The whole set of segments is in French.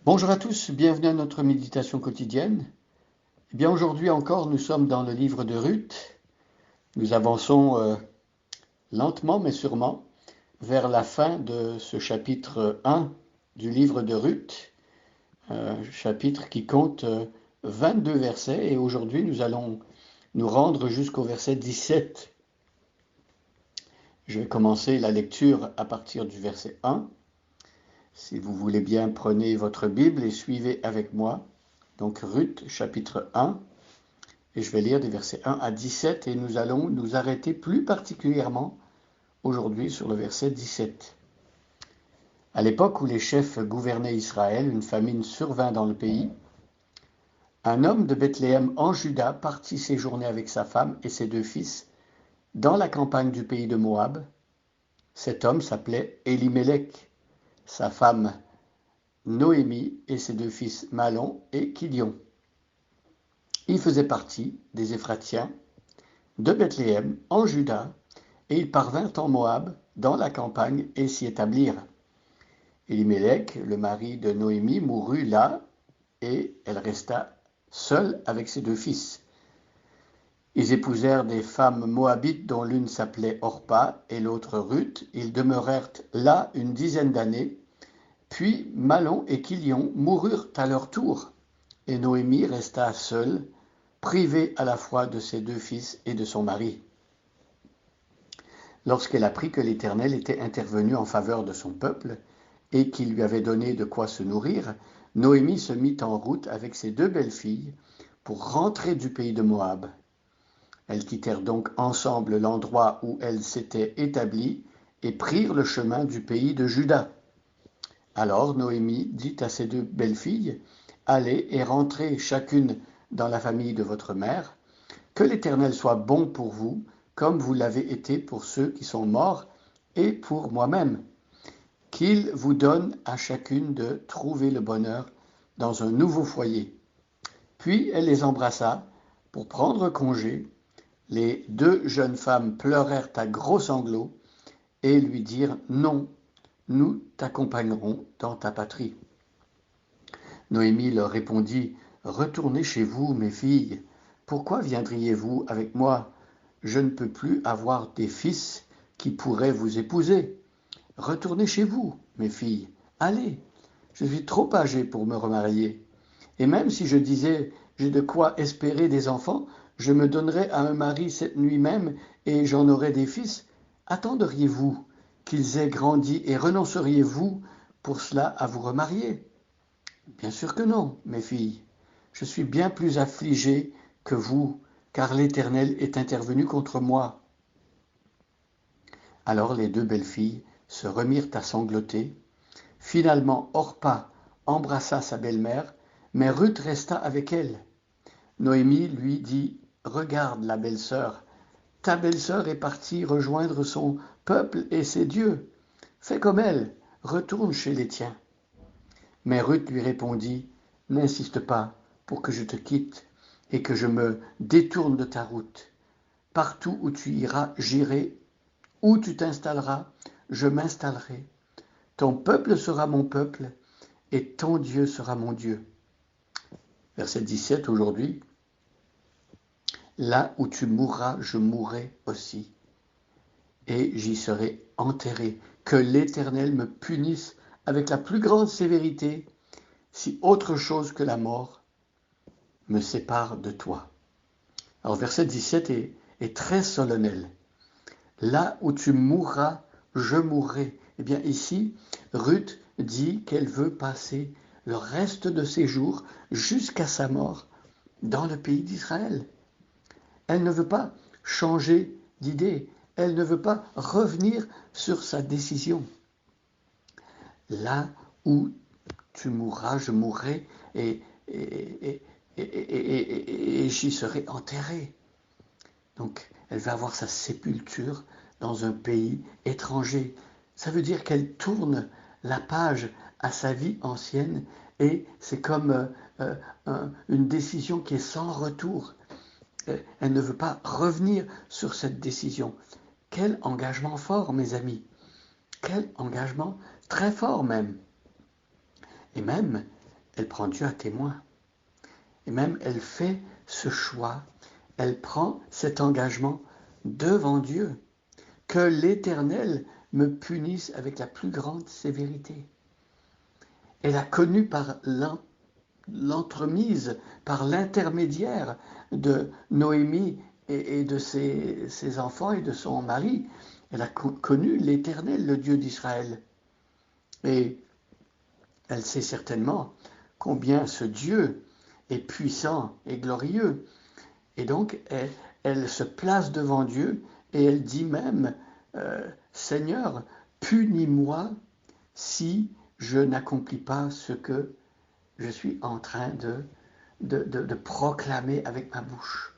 Bonjour à tous, bienvenue à notre méditation quotidienne. Eh bien aujourd'hui encore, nous sommes dans le livre de Ruth. Nous avançons lentement mais sûrement vers la fin de ce chapitre 1 du livre de Ruth, chapitre qui compte 22 versets et aujourd'hui nous allons nous rendre jusqu'au verset 17. Je vais commencer la lecture à partir du verset 1. Si vous voulez bien, prenez votre Bible et suivez avec moi. Donc Ruth, chapitre 1, et je vais lire des versets 1 à 17, et nous allons nous arrêter plus particulièrement aujourd'hui sur le verset 17. À l'époque où les chefs gouvernaient Israël, une famine survint dans le pays. Un homme de Bethléem en Juda partit séjourner avec sa femme et ses deux fils dans la campagne du pays de Moab. Cet homme s'appelait Élimélec, sa femme Noémie et ses deux fils Malon et Kilion. Il faisait partie des Éphratiens de Bethléem en Juda, et ils parvinrent en Moab, dans la campagne, et s'y établirent. Élimélec, le mari de Noémie, mourut là, et elle resta seule avec ses deux fils. Ils épousèrent des femmes moabites dont l'une s'appelait Orpa et l'autre Ruth. Ils demeurèrent là une dizaine d'années. Puis Malon et Kilion moururent à leur tour, et Noémie resta seule, privée à la fois de ses deux fils et de son mari. Lorsqu'elle apprit que l'Éternel était intervenu en faveur de son peuple et qu'il lui avait donné de quoi se nourrir, Noémie se mit en route avec ses deux belles-filles pour rentrer du pays de Moab. Elles quittèrent donc ensemble l'endroit où elles s'étaient établies et prirent le chemin du pays de Juda. Alors Noémie dit à ses deux belles-filles, « Allez et rentrez chacune dans la famille de votre mère. Que l'Éternel soit bon pour vous, comme vous l'avez été pour ceux qui sont morts et pour moi-même. Qu'il vous donne à chacune de trouver le bonheur dans un nouveau foyer. » Puis elle les embrassa pour prendre congé. Les deux jeunes femmes pleurèrent à gros sanglots et lui dirent, « Non, nous t'accompagnerons dans ta patrie. » Noémie leur répondit, « Retournez chez vous, mes filles. Pourquoi viendriez-vous avec moi? Je ne peux plus avoir des fils qui pourraient vous épouser. Retournez chez vous, mes filles. Allez, je suis trop âgée pour me remarier. Et même si je disais, j'ai de quoi espérer des enfants, je me donnerais à un mari cette nuit même et j'en aurais des fils. Attendriez-vous qu'ils aient grandi et renonceriez-vous pour cela à vous remarier? Bien sûr que non, mes filles. Je suis bien plus affligée que vous, car l'Éternel est intervenu contre moi. » Alors les deux belles filles se remirent à sangloter. Finalement, Orpa embrassa sa belle-mère, mais Ruth resta avec elle. Noémie lui dit, « Regarde la belle-sœur, ta belle-sœur est partie rejoindre son peuple et ses dieux. Fais comme elle, retourne chez les tiens. » Mais Ruth lui répondit, « N'insiste pas pour que je te quitte et que je me détourne de ta route. Partout où tu iras, j'irai. Où tu t'installeras, je m'installerai. Ton peuple sera mon peuple et ton Dieu sera mon Dieu. » Verset 17 aujourd'hui. Là où tu mourras, je mourrai aussi, et j'y serai enterré. Que l'Éternel me punisse avec la plus grande sévérité si autre chose que la mort me sépare de toi. Alors verset 17 est très solennel. Là où tu mourras, je mourrai. Eh bien ici, Ruth dit qu'elle veut passer le reste de ses jours jusqu'à sa mort dans le pays d'Israël. Elle ne veut pas changer d'idée. Elle ne veut pas revenir sur sa décision. Là où tu mourras, je mourrai et j'y serai enterré. Donc, elle va avoir sa sépulture dans un pays étranger. Ça veut dire qu'elle tourne la page à sa vie ancienne et c'est comme une décision qui est sans retour. Elle ne veut pas revenir sur cette décision. Quel engagement fort, mes amis. Quel engagement très fort même. Et même, elle prend Dieu à témoin. Et même elle fait ce choix, elle prend cet engagement devant Dieu, que l'Éternel me punisse avec la plus grande sévérité. Elle a connu par l'entremise, par l'intermédiaire de Noémie et de ses enfants et de son mari, elle a connu l'Éternel, le Dieu d'Israël. Et elle sait certainement combien ce Dieu est puissant et glorieux. Et donc, elle se place devant Dieu et elle dit même, Seigneur, punis-moi si je n'accomplis pas ce que je suis en train de proclamer avec ma bouche.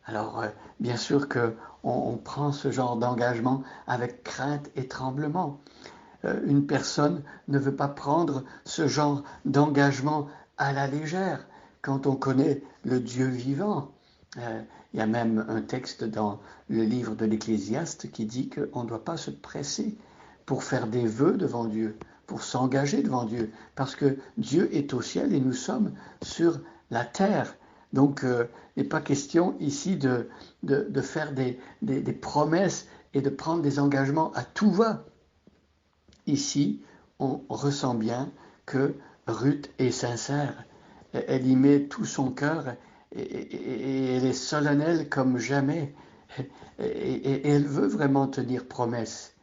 Alors, bien sûr qu'on prend ce genre d'engagement avec crainte et tremblement. Une personne ne veut pas prendre ce genre d'engagement à la légère quand on connaît le Dieu vivant. Il y a même un texte dans le livre de l'Ecclésiaste qui dit qu'on ne doit pas se presser pour faire des vœux devant Dieu, pour s'engager devant Dieu, parce que Dieu est au ciel et nous sommes sur la terre. Donc, il n'est pas question ici de faire des promesses et de prendre des engagements à tout va. Ici, on ressent bien que Ruth est sincère. Elle y met tout son cœur et elle est solennelle comme jamais. Et elle veut vraiment tenir promesse.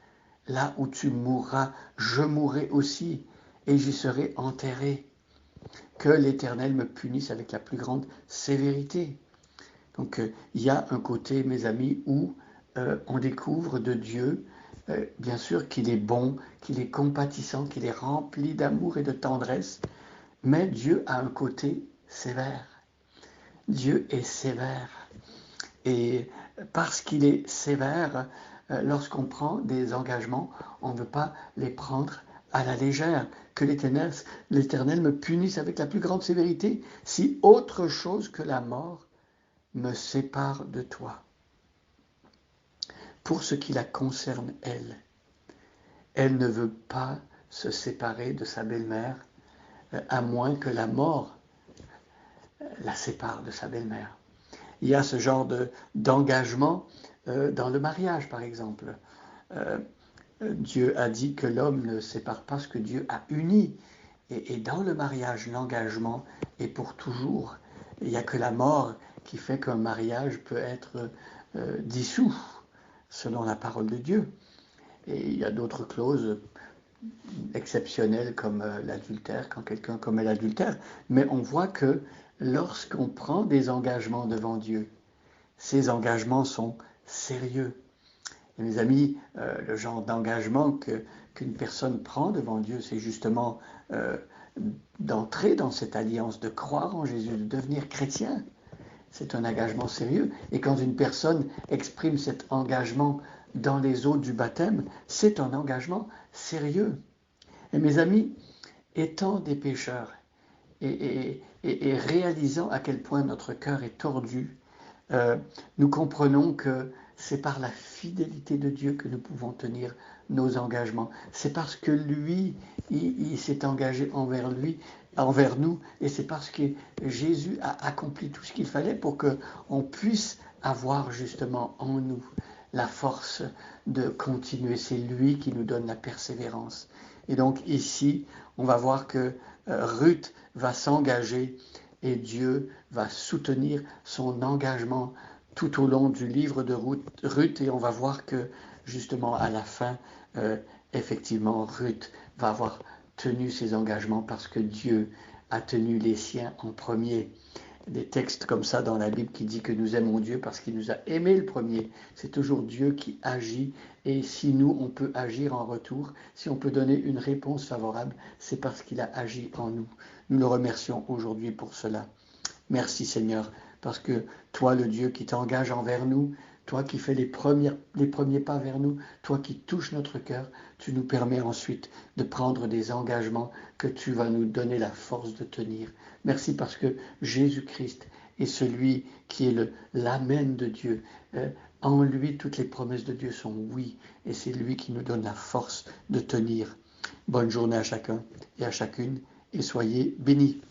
Là où tu mourras, je mourrai aussi et j'y serai enterré. Que l'Éternel me punisse avec la plus grande sévérité. Donc il y a un côté, mes amis, où on découvre de Dieu, bien sûr qu'il est bon, qu'il est compatissant, qu'il est rempli d'amour et de tendresse, mais Dieu a un côté sévère. Dieu est sévère. Et parce qu'il est sévère, lorsqu'on prend des engagements, on ne veut pas les prendre à la légère. Que l'Éternel me punisse avec la plus grande sévérité si autre chose que la mort me sépare de toi. Pour ce qui la concerne, elle ne veut pas se séparer de sa belle-mère, à moins que la mort la sépare de sa belle-mère. Il y a ce genre d'engagement dans le mariage, par exemple. Dieu a dit que l'homme ne sépare pas ce que Dieu a uni. Et dans le mariage, l'engagement est pour toujours. Il n'y a que la mort qui fait qu'un mariage peut être dissous, selon la parole de Dieu. Et il y a d'autres clauses exceptionnelles comme l'adultère, quand quelqu'un commet l'adultère. Mais on voit que lorsqu'on prend des engagements devant Dieu, ces engagements sont sérieux. Et mes amis, le genre d'engagement qu'une personne prend devant Dieu, c'est justement d'entrer dans cette alliance, de croire en Jésus, de devenir chrétien. C'est un engagement sérieux. Et quand une personne exprime cet engagement dans les eaux du baptême, c'est un engagement sérieux. Et mes amis, étant des pécheurs et réalisant à quel point notre cœur est tordu, nous comprenons que c'est par la fidélité de Dieu que nous pouvons tenir nos engagements. C'est parce que lui, il s'est engagé envers nous, et c'est parce que Jésus a accompli tout ce qu'il fallait pour qu'on puisse avoir justement en nous la force de continuer. C'est lui qui nous donne la persévérance. Et donc ici, on va voir que Ruth va s'engager et Dieu va soutenir son engagement tout au long du livre de Ruth, et on va voir que justement à la fin, effectivement, Ruth va avoir tenu ses engagements parce que Dieu a tenu les siens en premier. Des textes comme ça dans la Bible qui dit que nous aimons Dieu parce qu'il nous a aimés le premier. C'est toujours Dieu qui agit, et si nous, on peut agir en retour, si on peut donner une réponse favorable, c'est parce qu'il a agi en nous. Nous le remercions aujourd'hui pour cela. Merci Seigneur, parce que toi, le Dieu qui t'engage envers nous, toi qui fais les premiers pas vers nous, toi qui touches notre cœur, tu nous permets ensuite de prendre des engagements que tu vas nous donner la force de tenir. Merci parce que Jésus-Christ est celui qui est l'Amen de Dieu. En lui, toutes les promesses de Dieu sont oui, et c'est lui qui nous donne la force de tenir. Bonne journée à chacun et à chacune, et soyez bénis.